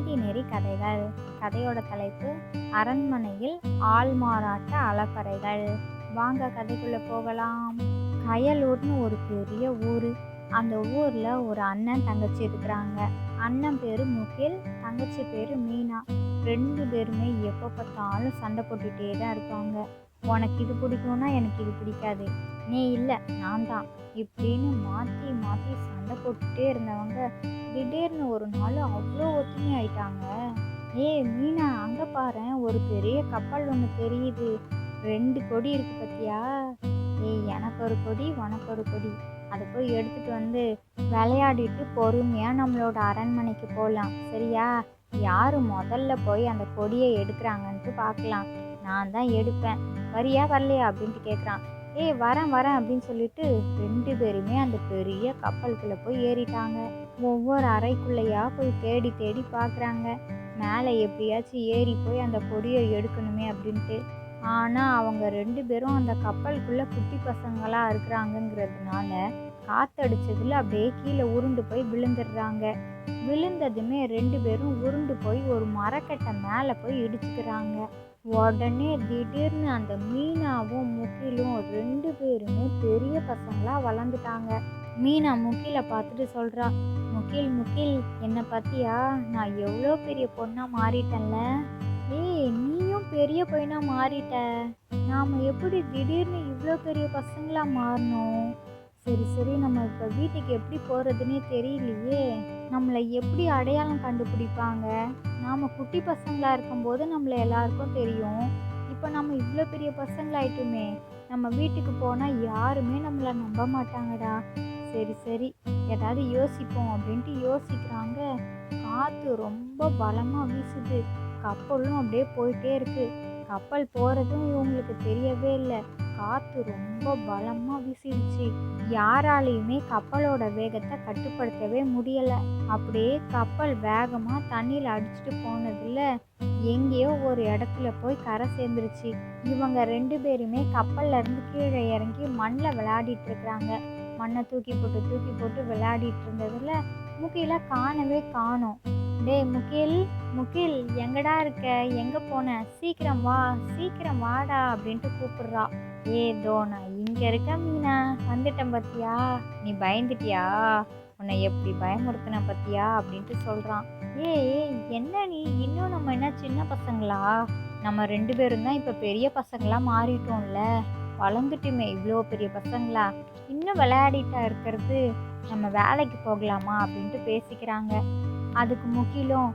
நீதிநெறி கதைகள். கதையோட தலைப்பு அரண்மனையில் ஆள்மாறாட்ட அலப்பறைகள். வாங்க கதைக்குள்ள போகலாம். கயலூர்னு ஒரு பெரிய ஊரு. அந்த ஊர்ல ஒரு அண்ணன் தங்கச்சி இருக்கிறாங்க. அண்ணன் பேரு முகில், தங்கச்சி பேரு மீனா. 2 பேருமே எப்போ பார்த்தாலும் சண்டை போட்டுட்டே தான் இருப்பாங்க. உனக்கு இது பிடிக்கும்னா எனக்கு இது பிடிக்காது, நீ இல்லை நான் தான், இப்படின்னு மாற்றி மாற்றி சண்டை போட்டுட்டே இருந்தவங்க திடீர்னு ஒரு நாள் அவ்வளோ ஒத்துமை ஆயிட்டாங்க. மீனா, அங்க பாரு, ஒரு பெரிய கப்பல் ஒன்று தெரியுது, 2 கொடி இருக்கு பத்தியா? எனக்கு ஒரு கொடி, உனக்கு ஒரு கொடி, அதை போய் எடுத்துட்டு வந்து விளையாடிட்டு பொறுமையா நம்மளோட அரண்மனைக்கு போகலாம், சரியா? யாரு முதல்ல போய் அந்த கொடியை எடுக்கிறாங்கன்ட்டு பார்க்கலாம். நான் தான் எடுப்பேன், வரியா வரலையா அப்படின்ட்டு கேட்குறான். வரேன் வரேன் அப்படின்னு சொல்லிட்டு 2 பேருமே அந்த பெரிய கப்பலுக்குள்ள போய் ஏறிட்டாங்க. ஒவ்வொரு அறைக்குள்ளையா போய் தேடி தேடி பார்க்குறாங்க, மேலே எப்படியாச்சும் ஏறி போய் அந்த கொடியை எடுக்கணுமே அப்படின்ட்டு. ஆனால் அவங்க 2 பேரும் அந்த கப்பலுக்குள்ள குட்டி பசங்களா இருக்கிறாங்கங்கிறதுனால காத்தடிச்சதுல அப்படியே கீழே உருண்டு போய் விழுந்துடுறாங்க. விழுந்ததுமே 2 பேரும் உருண்டு போய் ஒரு மரக்கட்டை மேலே போய் இடிச்சுக்கிறாங்க. உடனே திடீர்னு அந்த மீனாவும் முகிலும் 2 பேருமே பெரிய பசங்களா வளர்ந்துட்டாங்க. மீனா முகிலை பார்த்துட்டு சொல்றா, முகில் முகில், என்னை பத்தியா, நான் எவ்வளோ பெரிய பொண்ணா மாறிட்டேன்ல. நீயும் பெரிய பையனா மாறிட்ட, நாம எப்படி திடீர்னு இவ்வளோ பெரிய பசங்களா மாறணும்? சரி சரி, நம்ம இப்போ வீட்டுக்கு எப்படி போகிறதுனே தெரியலையே, நம்மளை எப்படி அடையாளம் கண்டுபிடிப்பாங்க? நாம் குட்டி பசங்களாக இருக்கும்போது நம்மளை எல்லாருக்கும் தெரியும், இப்போ நம்ம இவ்வளோ பெரிய பசங்களாயிட்டுமே, நம்ம வீட்டுக்கு போனால் யாருமே நம்மளை நம்ப மாட்டாங்கடா. சரி சரி, ஏதாவது யோசிப்போம் அப்படின்ட்டு யோசிக்கிறாங்க. காற்று ரொம்ப பலமாக வீசுது, கப்பலும் அப்படியே போயிட்டே இருக்கு. கப்பல் போகிறதும் இவங்களுக்கு தெரியவே இல்லை, காற்று ரொம்ப பலமாக வீசிடுச்சு. யாராலையுமே கப்பலோட வேகத்தை கட்டுப்படுத்தவே முடியலை. அப்படியே கப்பல் வேகமாக தண்ணியில் அடிச்சுட்டு போனதுல எங்கேயோ ஒரு இடத்துல போய் கரை சேர்ந்துருச்சு. இவங்க 2 பேருமே கப்பல்ல இருந்து கீழே இறங்கி மண்ணில் விளையாடிட்டு இருக்கிறாங்க. மண்ணை தூக்கி போட்டு விளையாடிட்டு இருந்ததுல முகில காணவே காணோம். முகில் முகில், எங்கடா இருக்க, எங்க போன, சீக்கிரம் வா சீக்கிரம் வாடா அப்படின்ட்டு கூப்பிடுறா. தோ நான் இங்க இருக்க மீனா, வந்துட்டேன் பத்தியா, நீ பயந்துட்டியா, உன்னை எப்படி பயமுறுத்தின பத்தியா அப்படின்ட்டு சொல்றான். என்ன நீ, இன்னும் நம்ம என்ன சின்ன பசங்களா? நம்ம 2 பேரும் தான் இப்ப பெரிய பசங்களா மாறிட்டோம்ல, வளர்ந்துட்டுமே இவ்வளோ பெரிய பசங்களா, இன்னும் விளையாடிட்டா இருக்கிறது, நம்ம வேலைக்கு போகலாமா அப்படின்ட்டு பேசிக்கிறாங்க. அதுக்கு முகிலும்,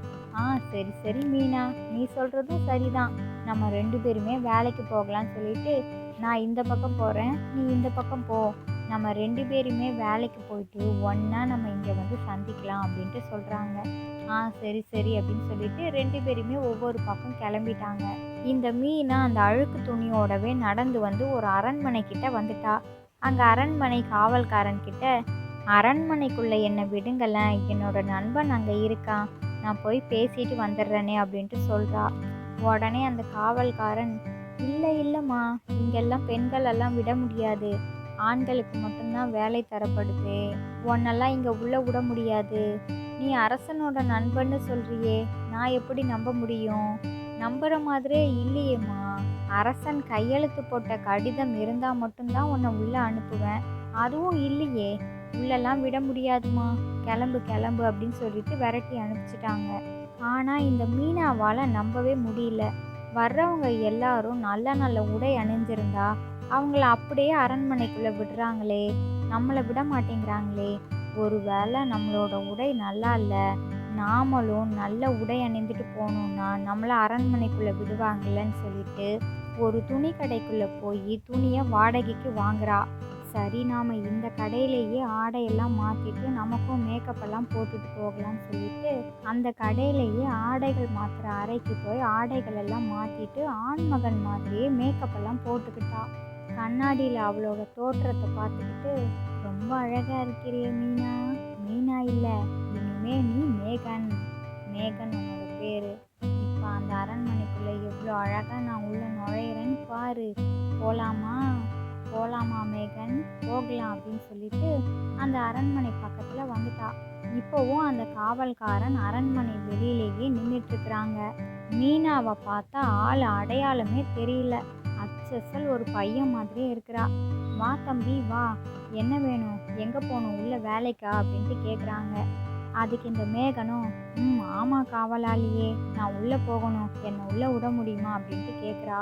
சரி சரி மீனா, நீ சொல்றதும் சரிதான், நம்ம 2 பேருமே வேலைக்கு போகலான்னு சொல்லிட்டு நான் இந்த பக்கம் போகிறேன், நீ இந்த பக்கம் போ, நம்ம 2 பேருமே வேலைக்கு போயிட்டு ஒன்றா நம்ம இங்கே வந்து சந்திக்கலாம் அப்படின்ட்டு சொல்கிறாங்க. சரி சரி அப்படின்னு சொல்லிட்டு 2 பேருமே ஒவ்வொரு பக்கம் கிளம்பிட்டாங்க. இந்த மீனா அந்த அழுக்கு துணியோடவே நடந்து வந்து ஒரு அரண்மனை கிட்ட வந்துட்டா. அங்கே அரண்மனை காவல்காரன் கிட்ட, அரண்மனைக்குள்ளே என்னை விடுங்களேன், என்னோட நண்பன் அங்கே இருக்கான், நான் போய் பேசிட்டு வந்துடுறேனே அப்படின்ட்டு சொல்கிறா. உடனே அந்த காவல்காரன், இல்லைம்மா, இங்கெல்லாம் பெண்கள் எல்லாம் விட முடியாது, ஆண்களுக்கு மட்டும்தான் வேலை தரப்படுது, உன்னெல்லாம் இங்கே உள்ளே விட முடியாது, நீ அரசனோட நண்பன்னு சொல்றியே, நான் எப்படி நம்ப முடியும்? நம்புற மாதிரியே இல்லையேம்மா, அரசன் கையெழுத்து போட்ட கடிதம் இருந்தால் மட்டும்தான் உன்னை உள்ளே அனுப்புவேன், அதுவும் இல்லையே, உள்ளெல்லாம் விட முடியாதுமா, கிளம்பு கிளம்பு அப்படின்னு சொல்லிட்டு விரட்டி அனுப்பிச்சிட்டாங்க. ஆனால் இந்த மீனாவால் நம்பவே முடியல. வர்றவங்க எல்லாரும் நல்ல நல்ல உடை அணிஞ்சிருந்தா அவங்கள அப்படியே அரண்மனைக்குள்ளே விடுறாங்களே, நம்மளை விட மாட்டேங்கிறாங்களே, ஒருவேளை நம்மளோட உடை நல்லா இல்லை, நாமளும் நல்ல உடை அணிந்துட்டு போகணுன்னா நம்மளை அரண்மனைக்குள்ளே விடுவாங்கல்லன்னு சொல்லிட்டு ஒரு துணி கடைக்குள்ளே போய் துணியை வாடகைக்கு வாங்குறா. சரி, நாம் இந்த கடையிலேயே ஆடையெல்லாம் மாற்றிட்டு நமக்கும் மேக்கப்பெல்லாம் போட்டுட்டு போகலான்னு சொல்லிட்டு அந்த கடையிலேயே ஆடைகள் மாற்றுற அறைக்கு போய் ஆடைகள் எல்லாம் மாற்றிட்டு ஆண்மகன் மாதிரியே மேக்கப்பெல்லாம் போட்டுக்கிட்டா. கண்ணாடியில் அவளோட தோற்றத்தை பார்த்துக்கிட்டு, ரொம்ப அழகாக இருக்கிறியே மீனா. மீனா இல்லை, இனிமே நீ மேகன், மேகன் உன்னோட பேர். இப்போ அந்த அரண்மனைக்குள்ளே எவ்வளோ அழகாக நான் உள்ள நுழையிறேன்னு பாரு, போகலாமா மேகன், போகலாம் அப்படின்னு சொல்லிட்டு அந்த அரண்மனை பக்கத்தில் வந்துட்டா. இப்போவும் அந்த காவல்காரன் அரண்மனை வெளியிலேயே வாசல்லையே நின்றுட்டுருக்குறாங்க. மீனாவை பார்த்தா ஆள் அடையாளமே தெரியல. அச்சசல் ஒரு பையன் மாதிரியே இருக்கிறா. வா தம்பி வா, என்ன வேணும், எங்கே போகணும், உள்ள வேலைக்கா அப்படின்ட்டு கேட்குறாங்க. அதுக்கு இந்த மேகனும், ஆமாம் காவலாளியே, நான் உள்ளே போகணும், என்னை உள்ளே விட முடியுமா அப்படின்ட்டு கேட்குறா.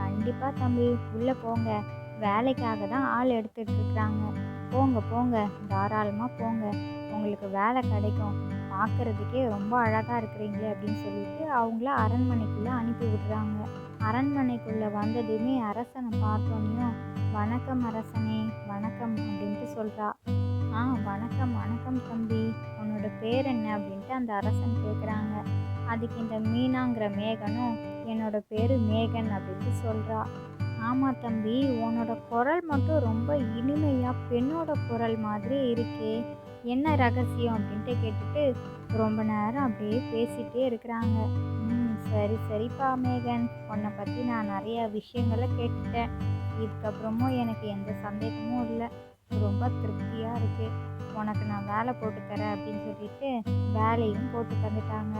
கண்டிப்பாக தம்பி, உள்ளே போங்க, வேலைக்காக தான் ஆள் எடுத்துகிட்டு இருக்கிறாங்க. போங்க போங்க, தாராளமாக போங்க, உங்களுக்கு வேலை கிடைக்கும், பார்க்குறதுக்கே ரொம்ப அழகாக இருக்கிறீங்களே அப்படின்னு சொல்லிட்டு அவங்கள அரண்மனைக்குள்ளே அனுப்பி விடுறாங்க. அரண்மனைக்குள்ளே வந்ததுமே அரசனை பார்த்தோன்னையும், வணக்கம் அரசனே, வணக்கம் அப்படின்ட்டு சொல்கிறா. வணக்கம் வணக்கம் தம்பி, உன்னோட பேர் என்ன அப்படின்ட்டு அந்த அரசன் கேட்குறாங்க. அதுக்கு இந்த மீனாங்கிற மேகனும், என்னோட பேர் மேகன் அப்படின்ட்டு சொல்கிறா. ஆமாம் தம்பி, உன்னோட குரல் மட்டும் ரொம்ப இனிமையாக பெண்ணோட குரல் மாதிரி இருக்கே, என்ன ரகசியம் அப்படின்ட்டு கேட்டுட்டு ரொம்ப நேரம் அப்படியே பேசிகிட்டே இருக்கிறாங்க. சரி சரிப்பா மேகன், உன்னை பற்றி நான் நிறைய விஷயங்களை கேட்டுட்டேன். இதுக்கப்புறமும் எனக்கு எந்த சந்தேகமும் இல்லை, ரொம்ப திருப்தியாக இருக்குது. உனக்கு நான் வேலை போட்டு தரேன் அப்படின்னு சொல்லிட்டு வேலையும் போட்டு தந்துட்டாங்க.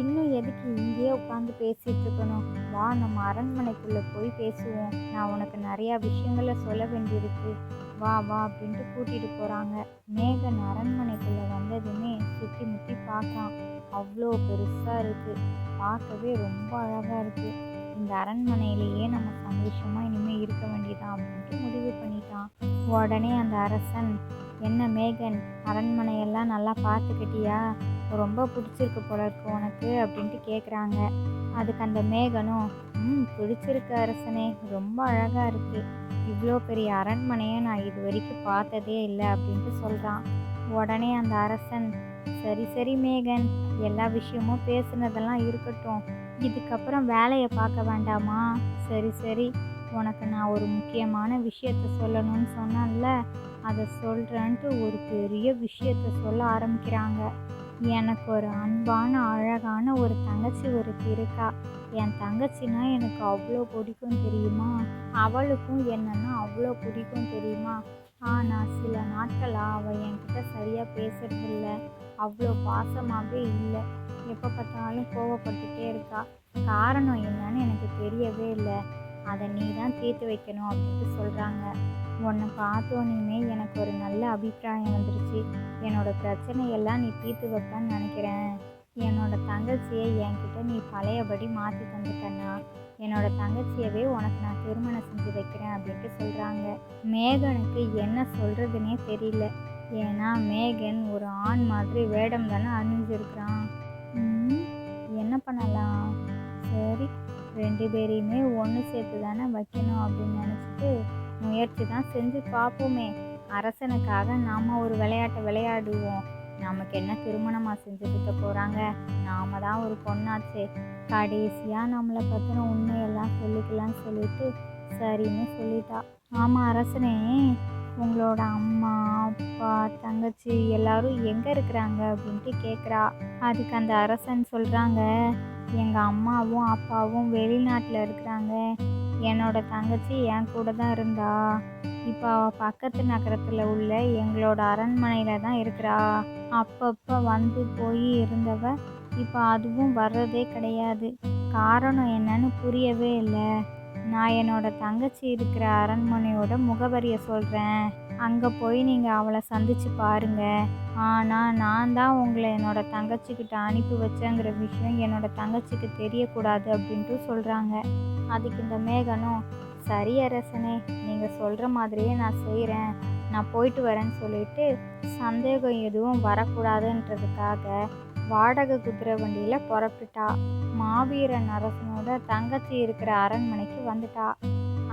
இன்னும் எதுக்கு இங்கேயே உட்காந்து பேசிகிட்டு இருக்கணும், வா நம்ம அரண்மனைக்குள்ளே போய் பேசுவோம், நான் உனக்கு நிறையா விஷயங்களை சொல்ல வேண்டியிருக்கு, வா வா அப்படின்ட்டு கூட்டிகிட்டு போகிறாங்க. மேகன் அரண்மனைக்குள்ளே வந்ததுமே சுற்றி முற்றி பார்க்கலாம். அவ்வளோ பெருசாக இருக்குது, பார்க்கவே ரொம்ப அழகாக இருக்குது. இந்த அரண்மனையிலேயே நம்ம சந்தோஷமாக இனிமேல் இருக்க வேண்டியதான் அப்படின்ட்டு முடிவு பண்ணிட்டான். உடனே அந்த அரசன், என்ன மேகன், அரண்மனையெல்லாம் நல்லா பார்த்துக்கிட்டியா, ரொம்ப பிடிச்சிருக்கு போல இருக்கு உனக்கு அப்படின்ட்டு கேட்குறாங்க. அதுக்கு அந்த மேகனும், பிடிச்சிருக்கு அரசனே, ரொம்ப அழகாக இருக்குது, இவ்வளோ பெரிய அரண்மனையை நான் இது வரைக்கும் பார்த்ததே இல்லை அப்படின்ட்டு சொல்கிறான். உடனே அந்த அரசன், சரி சரி மேகன், எல்லா விஷயமும் பேசுனதெல்லாம் இருக்கட்டும், இதுக்கப்புறம் வேலையை பார்க்க வேண்டாமா? சரி சரி, உனக்கு நான் ஒரு முக்கியமான விஷயத்த சொல்லணும்னு சொன்னேன்ல, அதை சொல்கிறேன்ட்டு ஒரு பெரிய விஷயத்த சொல்ல ஆரம்பிக்கிறாங்க. எனக்கு ஒரு அன்பான அழகான ஒரு தங்கச்சி ஒருத்தி இருக்கா. என் தங்கச்சின்னா எனக்கு அவ்வளோ பிடிக்கும் தெரியுமா, அவளுக்கும் என்னன்னா அவ்வளோ பிடிக்கும் தெரியுமா. ஆனால் சில நாட்களாக அவள் என்கிட்ட சரியாக பேசுறதில்ல, அவ்வளோ பாசமாகவே இல்லை, எப்போ பார்த்தாலும் கோவப்பட்டுட்டே இருக்கா. காரணம் என்னன்னு எனக்கு தெரியவே இல்லை, அதை நீ தான் தீர்த்து வைக்கணும் அப்படின்ட்டு சொல்கிறாங்க. உன்னை பார்த்தோன்னே எனக்கு ஒரு நல்ல அபிப்பிராயம் வந்துருச்சு, என்னோட பிரச்சனையெல்லாம் நீ தீர்த்து வைப்பேன்னு நினைக்கிறேன். என்னோட தங்கச்சியை என்கிட்ட நீ பழையபடி மாற்றி தந்துட்டேன்னா என்னோட தங்கச்சியவே உனக்கு நான் திருமணம் செஞ்சு வைக்கிறேன் அப்படின்ட்டு சொல்கிறாங்க. மேகனுக்கு என்ன சொல்கிறதுனே தெரியல, ஏன்னா மேகன் ஒரு ஆண் மாதிரி வேடம் தானே அணிஞ்சிருக்கிறான். என்ன பண்ணலாம், சரி ரெண்டு பேரையுமே ஒன்று சேர்த்து தானே வைக்கணும் அப்படின்னு நினச்சிட்டு முயற்சி தான் செஞ்சு பார்ப்போமே, அரசனுக்காக நாம் ஒரு விளையாட்டை விளையாடுவோம், நமக்கு என்ன திருமணமாக செஞ்சு வைக்க போகிறாங்க, நாம் தான் ஒரு பொண்ணாச்சே, கடைசியாக நம்மளை பற்றின உண்மையெல்லாம் சொல்லிக்கலாம்னு சொல்லிட்டு சரின்னு சொல்லிட்டா. ஆமாம் அரசனே, உங்களோட அம்மா அப்பா தங்கச்சி எல்லாரும் எங்கே இருக்கிறாங்க அப்படின்ட்டு கேட்குறா. அதுக்கு அந்த அரசன் சொல்கிறாங்க, எங்கள் அம்மாவும் அப்பாவும் வெளிநாட்டில் இருக்கிறாங்க, என்னோட தங்கச்சி என் கூட தான் இருந்தா, இப்போ அவள் பக்கத்து நகரத்தில் உள்ள எங்களோட அரண்மனையில் தான் இருக்கிறா. அப்பப்போ வந்து போய் இருந்தவ இப்போ அதுவும் வர்றதே கிடையாது, காரணம் என்னன்னு புரியவே இல்லை. நான் என்னோட தங்கச்சி இருக்கிற அரண்மனையோட முகவரியை சொல்கிறேன், அங்கே போய் நீங்கள் அவளை சந்திச்சு பாருங்க, ஆனால் நான் தான் உங்களை என்னோட தங்கச்சிக்கிட்ட அனுப்பி வச்சேங்கிற விஷயம் என்னோட தங்கச்சிக்கு தெரியக்கூடாது அப்படின்ட்டு சொல்கிறாங்க. அதுக்கு இந்த மேகனும், சரி அரசனே, நீங்கள் சொல்கிற மாதிரியே நான் செய்கிறேன், நான் போயிட்டு வரேன்னு சொல்லிட்டு சந்தேகம் எதுவும் வரக்கூடாதுன்றதுக்காக வாடகை குதிரை வண்டியில் புறப்பட்டுட்டா. மாவீரன் அரசனோட தங்கச்சி இருக்கிற அரண்மனைக்கு வந்துட்டா.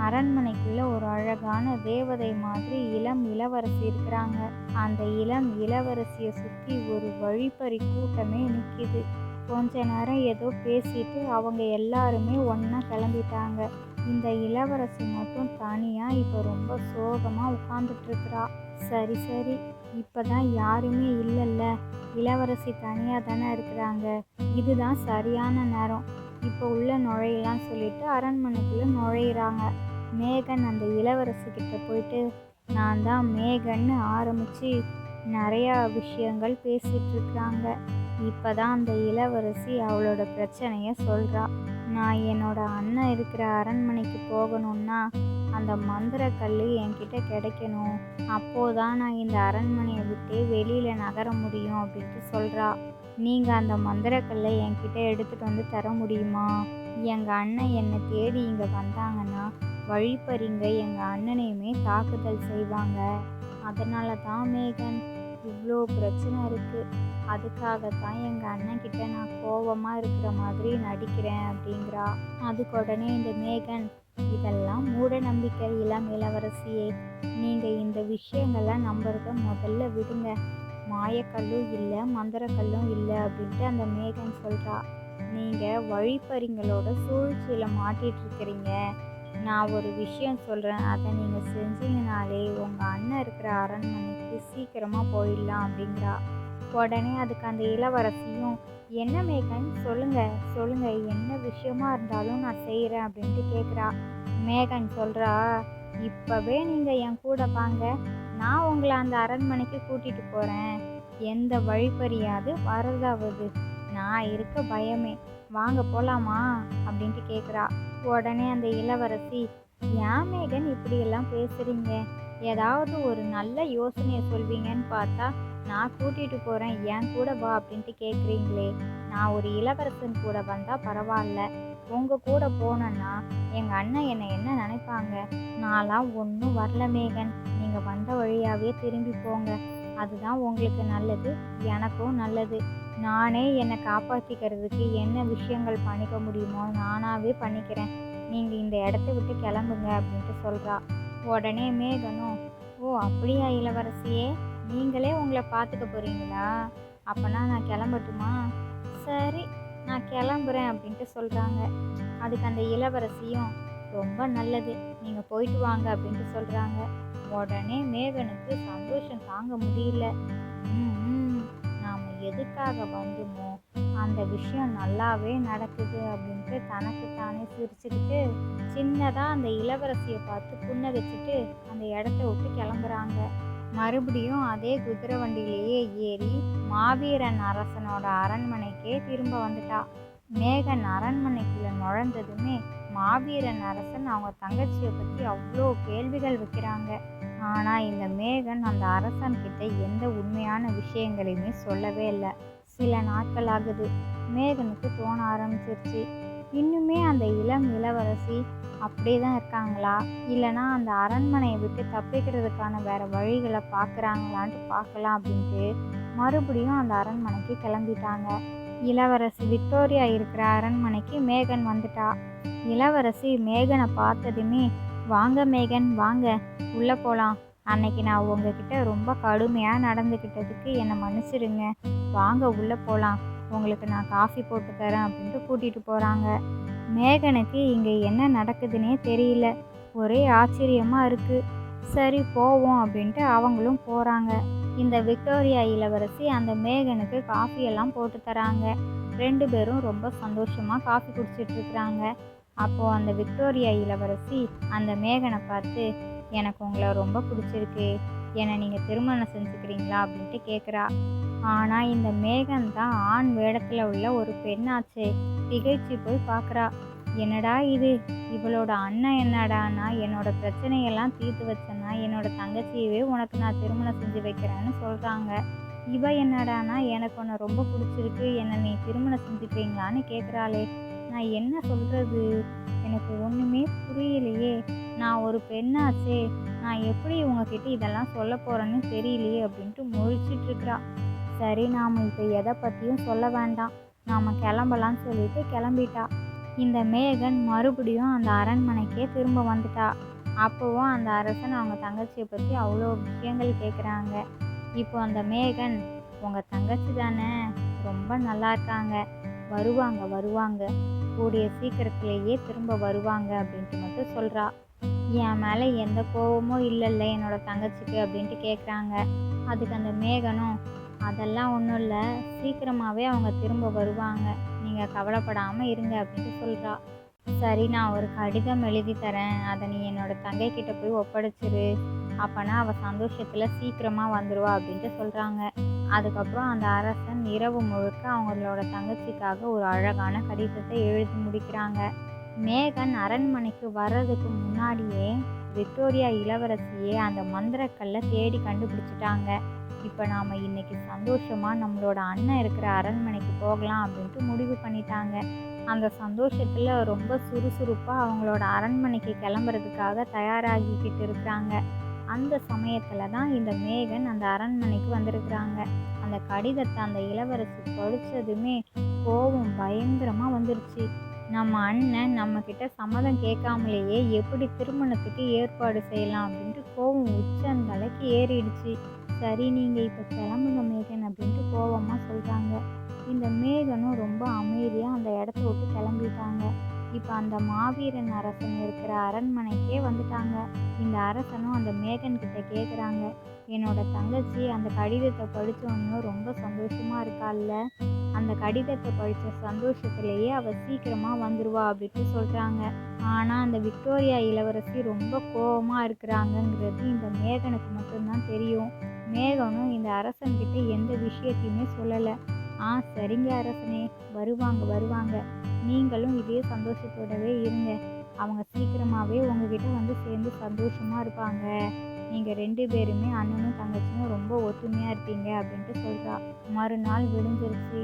அரண்மனைக்குள்ள ஒரு அழகான தேவதை மாதிரி இளம் இளவரசி இருக்கிறாங்க. அந்த இளம் இளவரசியை சுற்றி ஒரு வழிப்பறி கூட்டமே நிற்கிது. கொஞ்ச நேரம் ஏதோ பேசிட்டு அவங்க எல்லாருமே ஒன்றா கிளம்பிட்டாங்க. இந்த இளவரசி மட்டும் தனியாக இப்போ ரொம்ப சோகமாக உட்காந்துட்டு இருக்கிறா. சரி சரி, இப்போ தான் யாருமே இல்லைல்ல, இளவரசி தனியாக தானே இருக்கிறாங்க, இதுதான் சரியான நேரம், இப்போ உள்ள நுழையலான்னு சொல்லிட்டு அரண்மனைக்குள்ளே நுழையிறாங்க. மேகன் அந்த இளவரசி கிட்ட போயிட்டு, நான் தான் மேகன்னு ஆரம்பித்து நிறையா விஷயங்கள் பேசிகிட்டு இருக்கிறாங்க. இப்பதான் அந்த இளவரசி அவளோட பிரச்சனைய சொல்றா. நான் என்னோட அண்ணன் இருக்கிற அரண்மனைக்கு போகணும்னா அந்த மந்திரக்கல் என்கிட்ட கிடைக்கணும். அப்போதான் நான் இந்த அரண்மனையை விட்டு வெளியில நகர முடியும் அப்படின்ட்டு சொல்றா. நீங்க அந்த மந்திரக்கல்லை என்கிட்ட எடுத்துட்டு வந்து தர முடியுமா? எங்க அண்ணன் என்னை தேடி இங்க வந்தாங்கன்னா வழிப்பறிங்க எங்க அண்ணனையுமே தாக்குதல் செய்வாங்க. அதனால தான் மேகன் இவ்வளோ பிரச்சனை இருக்கு. அதுக்காகத்தான் எங்கள் அண்ணன்கிட்ட நான் கோவமாக இருக்கிற மாதிரி நடிக்கிறேன் அப்படிங்கிறா. அதுக்கு உடனே இந்த மேகன், இதெல்லாம் மூட நம்பிக்கை இளம் இளவரசியே. நீங்கள் இந்த விஷயங்களை நம்புறத முதல்ல விடுங்க. மாயக்கல்லும் இல்லை, மந்திரக்கல்லும் இல்லை அப்படின்ட்டு அந்த மேகன் சொல்கிறா. நீங்கள் வழிப்பறிங்களோட சூழ்ச்சியில் மாட்டிட்டு இருக்கிறீங்க. நான் ஒரு விஷயம் சொல்கிறேன், அதை நீங்கள் செஞ்சீங்கனாலே உங்கள் அண்ணன் இருக்கிற அரண்மனைக்கு சீக்கிரமாக போயிடலாம் அப்படிங்கிறா. உடனே அதுக்கு அந்த இளவரசியும், என்ன மேகன் சொல்லுங்க சொல்லுங்க, என்ன விஷயமா இருந்தாலும் நான் செய்கிறேன் அப்படின்ட்டு கேட்குறா. மேகன் சொல்கிறா, இப்போவே நீங்கள் என் கூட வாங்க, நான் உங்களை அந்த அரண்மனைக்கு கூட்டிகிட்டு போகிறேன். எந்த வழிப்பறியாது வரதாவது நான் இருக்க பயமே, வாங்க போகலாமா அப்படின்ட்டு கேட்குறா. உடனே அந்த இளவரசி, ஏன் மேகன் இப்படியெல்லாம் பேசுகிறீங்க? ஏதாவது ஒரு நல்ல யோசனையை சொல்வீங்கன்னு பார்த்தா நான் கூட்டிகிட்டு போகிறேன், என் கூட வா அப்படின்ட்டு கேட்குறீங்களே. நான் ஒரு இளவரசன் கூட வந்தால் பரவாயில்ல, உங்கள் கூட போனேன்னா எங்கள் அண்ணன் என்னை என்ன நினைப்பாங்க? நான்லாம் ஒன்றும் வரல மேகன், நீங்கள் வந்த வழியாகவே திரும்பி போங்க. அதுதான் உங்களுக்கு நல்லது, எனக்கும் நல்லது. நானே என்னை காப்பாற்றிக்கிறதுக்கு என்ன விஷயங்கள் பண்ணிக்க முடியுமோ நானாகவே பண்ணிக்கிறேன். நீங்கள் இந்த இடத்த விட்டு கிளம்புங்க அப்படின்ட்டு சொல்கிறா. உடனே மேகனும், ஓ அப்படியா இளவரசியே, நீங்களே உங்களை பார்த்துக்க போகிறீங்களா? அப்போனா நான் கிளம்பட்டுமா? சரி, நான் கிளம்புறேன் அப்படின்ட்டு சொல்கிறாங்க. அதுக்கு அந்த இளவரசியும், ரொம்ப நல்லது, நீங்கள் போயிட்டு வாங்க அப்படின்ட்டு சொல்கிறாங்க. உடனே மேகனுக்கு சந்தோஷம் தாங்க முடியல. நாம் எதுக்காக வந்தோமோ அந்த விஷயம் நல்லாவே நடக்குது அப்படின்ட்டு தனக்கு தானே சிரிச்சுக்கிட்டு சின்னதாக அந்த இளவரசியை பார்த்து புன்னகைச்சிட்டு அந்த இடத்த விட்டு கிளம்புறாங்க. மறுபடியும் அதே குதிரை வண்டியிலேயே ஏறி மாவீரன் அரசனோட அரண்மனைக்கே திரும்ப வந்துட்டா. மேகன் அரண்மனைக்குள்ள நுழைந்ததுமே மாவீரன் அரசன் அவங்க தங்கச்சியை பற்றி அவ்வளோ கேள்விகள் வைக்கிறாங்க. ஆனால் இந்த மேகன் அந்த அரசன்கிட்ட எந்த உண்மையான விஷயங்களையுமே சொல்லவே இல்லை. சில நாட்கள் ஆகுது. மேகனுக்கு தோண ஆரம்பிச்சிருச்சு, இன்னுமே அந்த இளம் இளவரசி அப்படியே தான் இருக்காங்களா, இல்லைனா அந்த அரண்மனையை விட்டு தப்பிக்கிறதுக்கான வேற வழிகளை பார்க்குறாங்களான்ட்டு பார்க்கலாம் அப்படின்ட்டு மறுபடியும் அந்த அரண்மனைக்கு கிளம்பிட்டாங்க. இளவரசி விக்டோரியா இருக்கிற அரண்மனைக்கு மேகன் வந்துட்டா. இளவரசி மேகனை பார்த்ததுமே, வாங்க மேகன் வாங்க, உள்ளே போகலாம். அன்னைக்கு நான் உங்ககிட்ட ரொம்ப கடுமையாக நடந்துக்கிட்டதுக்கு என்னை மன்னிச்சிடுங்க. வாங்க உள்ளே போகலாம், உங்களுக்கு நான் காஃபி போட்டு தரேன் அப்படின்ட்டு கூட்டிகிட்டு போகிறாங்க. மேகனுக்கு இங்கே என்ன நடக்குதுன்னே தெரியல, ஒரே ஆச்சரியமாக இருக்குது. சரி போவோம் அப்படின்ட்டு அவங்களும் போகிறாங்க. இந்த விக்டோரியா இளவரசி அந்த மேகனுக்கு காஃபியெல்லாம் போட்டு தராங்க. 2 பேரும் ரொம்ப சந்தோஷமாக காஃபி குடிச்சிட்டு இருக்கிறாங்க. அப்போது அந்த விக்டோரியா இளவரசி அந்த மேகனை பார்த்து, எனக்கு உங்களை ரொம்ப பிடிச்சிருக்கு, என்னை நீங்கள் திருமணம் செஞ்சுக்கிறீங்களா அப்படின்ட்டு கேட்குறா. ஆனால் இந்த மேகன் தான் ஆண் வேடத்தில் உள்ள ஒரு பெண்ணாச்சே. திகைச்சு போய் பார்க்குறா. என்னடா இது, இவளோட அண்ணன் என்னடானா என்னோட பிரச்சனையெல்லாம் தீர்த்து வச்சேன்னா என்னோட தங்கச்சியவே உனக்கு நான் திருமணம் செஞ்சு வைக்கிறேன்னு சொல்கிறாங்க. இவ என்னடானா எனக்கு உன்னை ரொம்ப பிடிச்சிருக்கு, என்னை நீ திருமணம் செஞ்சுக்கிறீங்களான்னு கேட்குறாளே. நான் என்ன சொல்கிறது, எனக்கு ஒன்றுமே புரியலையே. நான் ஒரு பெண்ணாச்சே, நான் எப்படி உங்ககிட்ட இதெல்லாம் சொல்ல போகிறேன்னு தெரியலையே அப்படின்ட்டு முழிச்சிட்டு இருக்கிறா. சரி, நாம் இப்போ எதை பற்றியும் சொல்ல வேண்டாம், நாம் கிளம்பலான்னு சொல்லிட்டு கிளம்பிட்டா. இந்த மேகன் மறுபடியும் அந்த அரண்மனைக்கே திரும்ப வந்துட்டா. அப்போவும் அந்த அரசன் அவங்க தங்கச்சியை பற்றி அவ்வளோ விஷயங்கள் கேட்குறாங்க. இப்போ அந்த மேகன், உங்கள் தங்கச்சி தானே, ரொம்ப நல்லா இருக்காங்க, வருவாங்க வருவாங்க, கூடிய சீக்கிரத்திலேயே திரும்ப வருவாங்க அப்படின்ட்டு மட்டும் சொல்கிறா. என் மேலே எந்த கோபமும் இல்லைல்ல என்னோட தங்கச்சிக்கு அப்படின்ட்டு கேட்குறாங்க. அதுக்கு அந்த மேகனும், அதெல்லாம் ஒன்றும் இல்லை, சீக்கிரமாகவே அவங்க திரும்ப வருவாங்க, நீங்கள் கவலைப்படாமல் இருங்க அப்படின்ட்டு சொல்கிறா. சரி, நான் ஒரு கடிதம் எழுதி தரேன், அதை நீ என்னோட தங்கைக்கிட்ட போய் ஒப்படைச்சிரு, அப்போனா அவள் சந்தோஷத்தில் சீக்கிரமாக வந்துடுவா அப்படின்ட்டு சொல்கிறாங்க. அதுக்கப்புறம் அந்த அரசன் இரவு முழுக்க அவங்களோட தங்கச்சிக்காக ஒரு அழகான கடிதத்தை எழுதி முடிக்கிறாங்க. மேகன் அரண்மனைக்கு வர்றதுக்கு முன்னாடியே விக்டோரியா இளவரசியே அந்த மந்திரக்கல்லை தேடி கண்டுபிடிச்சிட்டாங்க. இப்போ நாம் இன்னைக்கு சந்தோஷமாக நம்மளோட அண்ணன் இருக்கிற அரண்மனைக்கு போகலாம் அப்படின்ட்டு முடிவு பண்ணிட்டாங்க. அந்த சந்தோஷத்தில் ரொம்ப சுறுசுறுப்பாக அவங்களோட அரண்மனைக்கு கிளம்புறதுக்காக தயாராகிக்கிட்டு இருக்கிறாங்க. அந்த சமயத்தில் தான் இந்த மேகன் அந்த அரண்மனைக்கு வந்திருக்கிறாங்க. அந்த கடிதத்தை அந்த இளவரசி படித்ததுமே கோபம் பயங்கரமாக வந்துருச்சு. நம்ம அண்ணன் நம்மக்கிட்ட சம்மதம் கேட்காமலேயே எப்படி திருமணத்துக்கு ஏற்பாடு செய்யலாம் அப்படின்ட்டு கோபம் உச்சந்தலைக்கு ஏறிடுச்சு. சரி, நீங்கள் இப்போ கிளம்புங்க மேகன் அப்படின்ட்டு கோபமாக சொல்கிறாங்க. இந்த மேகனும் ரொம்ப அமைதியாக அந்த இடத்த விட்டு கிளம்பிட்டாங்க. இப்போ அந்த மாவீரன் அரசன் இருக்கிற அரண்மனைக்கே வந்துட்டாங்க. இந்த அரசனும் அந்த மேகன் கிட்ட கேட்குறாங்க, என்னோட தங்கச்சி அந்த கடிதத்தை படித்தோன்னு ரொம்ப சந்தோஷமாக இருக்கால்ல, அந்த கடிதத்தை படித்த சந்தோஷத்துலேயே அவள் சீக்கிரமாக வந்துடுவா அப்படின்ட்டு சொல்கிறாங்க. ஆனால் அந்த விக்டோரியா இளவரசி ரொம்ப கோபமாக இருக்கிறாங்கங்கிறது இந்த மேகனுக்கு மட்டும்தான் தெரியும். மேகனும் இந்த அரசன்கிட்ட எந்த விஷயத்தையுமே சொல்லலை. சரிங்க அரசனே, வருவாங்க, நீங்களும் இதே சந்தோஷத்தோடவே இருங்க, அவங்க சீக்கிரமாகவே உங்ககிட்ட வந்து சேர்ந்து சந்தோஷமாக இருப்பாங்க, நீங்கள் 2 பேருமே அண்ணனும் தங்கச்சியும் ரொம்ப ஒற்றுமையாக இருப்பீங்க அப்படின்ட்டு சொல்கிறா. மறுநாள் விடிஞ்சிருச்சு.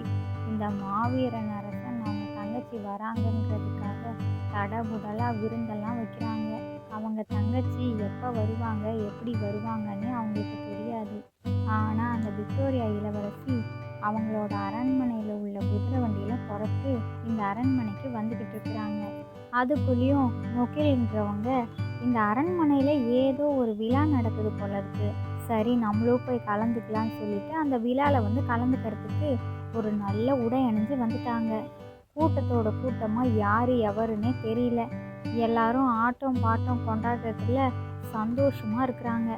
இந்த மாவீரன் அரசன் அவங்க தங்கச்சி வராங்கங்கிறதுக்காக தடபுடலாக விருந்தெல்லாம் வைக்கிறாங்க. அவங்க தங்கச்சி எப்போ வருவாங்க, எப்படி வருவாங்கன்னு அவங்களுக்கு தெரியாது. ஆனால் அந்த விக்டோரியா இளவரசி அவங்களோட அரண்மனையில் உள்ள குதிரை வண்டியில் புறப்பட்டு இந்த அரண்மனைக்கு வந்துக்கிட்டு இருக்கிறாங்க. அதுக்குள்ளேயும் முகில்ன்றவங்க இந்த அரண்மனையில் ஏதோ ஒரு விழா நடக்குது போல இருக்கு, சரி நம்மளும் போய் கலந்துக்கலான்னு சொல்லிட்டு அந்த விழாவில் வந்து கலந்துக்கிறதுக்கு ஒரு நல்ல உடை அணிஞ்சு வந்துட்டாங்க. கூட்டத்தோட கூட்டமாக யார் எவருன்னே தெரியல. எல்லாரும் ஆட்டம் பாட்டம் கொண்டாடுறதுல சந்தோஷமாக இருக்கிறாங்க.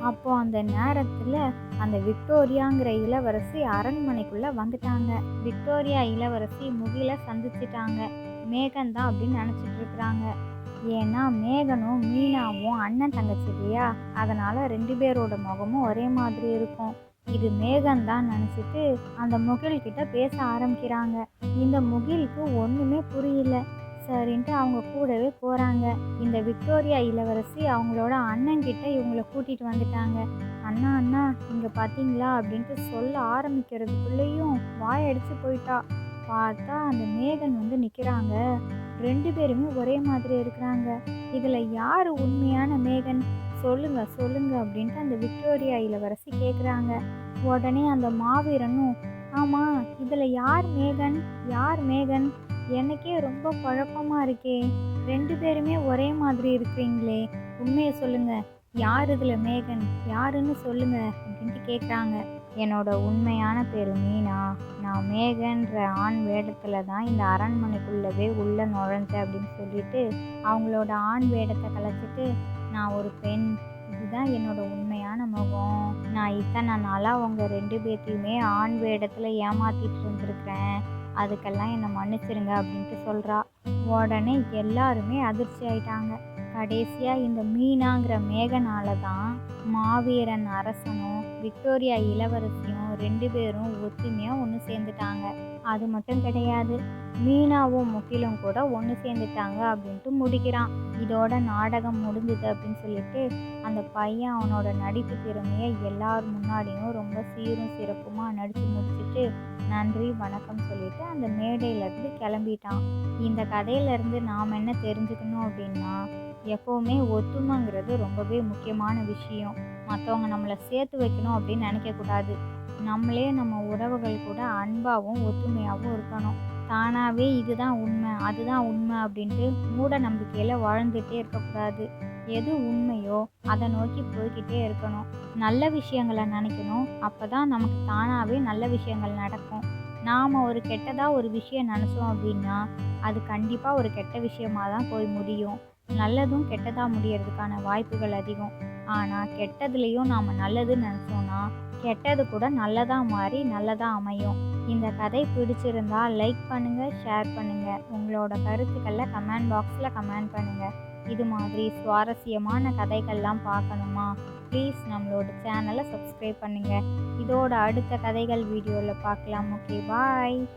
அப்போ அந்த நேரத்தில் அந்த விக்டோரியாங்கிற இளவரசி அரண்மனைக்குள்ளே வந்துட்டாங்க. விக்டோரியா இளவரசி முகிலை சந்திச்சிட்டாங்க. மேகன் தான் அப்படின்னு நினச்சிட்டு இருக்கிறாங்க. ஏன்னா மேகனும் மீனாவும் அண்ணன் தங்கச்சி இல்லையா, அதனால் 2 பேரோட முகமும் ஒரே மாதிரி இருக்கும். இது மேகன் தான் நினச்சிட்டு அந்த முகில்கிட்ட பேச ஆரம்பிக்கிறாங்க. இந்த முகிலுக்கு ஒன்றுமே புரியல. சரின்ட்டு அவங்க கூடவே போகிறாங்க. இந்த விக்டோரியா இளவரசி அவங்களோட அண்ணன்கிட்ட இவங்களை கூட்டிகிட்டு வந்துட்டாங்க. அண்ணா அண்ணா இங்கே பார்த்தீங்களா அப்படின்ட்டு சொல்ல ஆரம்பிக்கிறதுக்குள்ளேயும் வாயடிச்சு போயிட்டா. பார்த்தா அந்த மேகன் வந்து நிற்கிறாங்க. 2 பேருமே ஒரே மாதிரி இருக்கிறாங்க. இதில் யார் உண்மையான மேகன், சொல்லுங்க சொல்லுங்க அப்படின்ட்டு அந்த விக்டோரியா இளவரசி கேட்குறாங்க. உடனே அந்த மாவீரனும், ஆமாம் இதில் யார் மேகன், யார் மேகன், எனக்கே ரொம்ப குழப்பமாக இருக்கே, 2 பேருமே ஒரே மாதிரி இருக்கிறீங்களே, உண்மையை சொல்லுங்க, யார் இதில் மேகன், யாருன்னு சொல்லுங்க அப்படின்ட்டு கேட்குறாங்க. என்னோட உண்மையான பேர் மீனா, நான் மேகன்ற ஆண் வேடத்தில் தான் இந்த அரண்மனைக்குள்ளவே உள்ளே நுழைஞ்சேன் அப்படின்னு சொல்லிட்டு அவங்களோட ஆண் வேடத்தை கலைச்சிட்டு, நான் ஒரு பெண், இதுதான் என்னோட உண்மையான முகம், நான் இத்தனை நாளாக உங்கள் 2 பேர்த்தையுமே ஆண் வேடத்தில் ஏமாற்றிட்டு இருந்திருக்கிறேன், அதுக்கெல்லாம் என்னை மன்னிச்சிருங்க அப்படின்ட்டு சொல்கிறா. உடனே எல்லாருமே அதிர்ச்சி ஆயிட்டாங்க. கடைசியாக இந்த மீனாங்கிற மேகனால தான் மாவீரன் அரசனும் விக்டோரியா இளவரசியும் 2 பேரும் ஒற்றுமையாக ஒன்று சேர்ந்துட்டாங்க. அது மட்டும் கிடையாது, மீனாவும் முகிலும் கூட ஒன்று சேர்ந்துட்டாங்க அப்படின்ட்டு முடிக்கிறான். இதோட நாடகம் முடிஞ்சுது அப்படின்னு சொல்லிட்டு அந்த பையன் அவனோட நடிப்பு திறமையை எல்லார் முன்னாடியும் ரொம்ப சீரும் சிறப்புமாக நடித்து முடிச்சுட்டு நன்றி வணக்கம் சொல்லிட்டு அந்த மேடையிலேருந்து கிளம்பிட்டான். இந்த கதையிலேருந்து நாம் என்ன தெரிஞ்சுக்கணும் அப்படின்னா, எப்போவுமே ஒத்துமைங்கிறது ரொம்பவே முக்கியமான விஷயம். மற்றவங்க நம்மளை சேர்த்து வைக்கணும் அப்படின்னு நினைக்கக்கூடாது. நம்மளே நம்ம உறவுகள் கூட அன்பாகவும் ஒத்துமையாகவும் இருக்கணும். தானாகவே இதுதான் உண்மை, அதுதான் உண்மை அப்படின்ட்டு மூட நம்பிக்கையில் வாழ்ந்துகிட்டே இருக்கக்கூடாது. எது உண்மையோ அதை நோக்கி போய்கிட்டே இருக்கணும். நல்ல விஷயங்களை நினைக்கணும். அப்போ தான் நமக்கு தானாகவே நல்ல விஷயங்கள் நடக்கும். நாம் ஒரு கெட்டதாக ஒரு விஷயம் நினச்சோம் அப்படின்னா அது கண்டிப்பாக ஒரு கெட்ட விஷயமாக தான் போய் முடியும். நல்லதும் கெட்டதாக முடியறதுக்கான வாய்ப்புகள் அதிகம். ஆனால் கெட்டதுலேயும் நாம் நல்லதுன்னு நினச்சோன்னா கெட்டது கூட நல்லதாக மாறி நல்லதாக அமையும். இந்த கதை பிடிச்சிருந்தா லைக் பண்ணுங்கள், ஷேர் பண்ணுங்கள். உங்களோட கருத்துக்களை கமெண்ட் பாக்ஸில் கமெண்ட் பண்ணுங்கள். இது மாதிரி சுவாரஸ்யமான கதைகள்லாம் பார்க்கணுமா? ப்ளீஸ் நம்மளோட சேனலை சப்ஸ்கிரைப் பண்ணுங்கள். இதோட அடுத்த கதைகள் வீடியோவில் பார்க்கலாம். ஓகே, பாய்.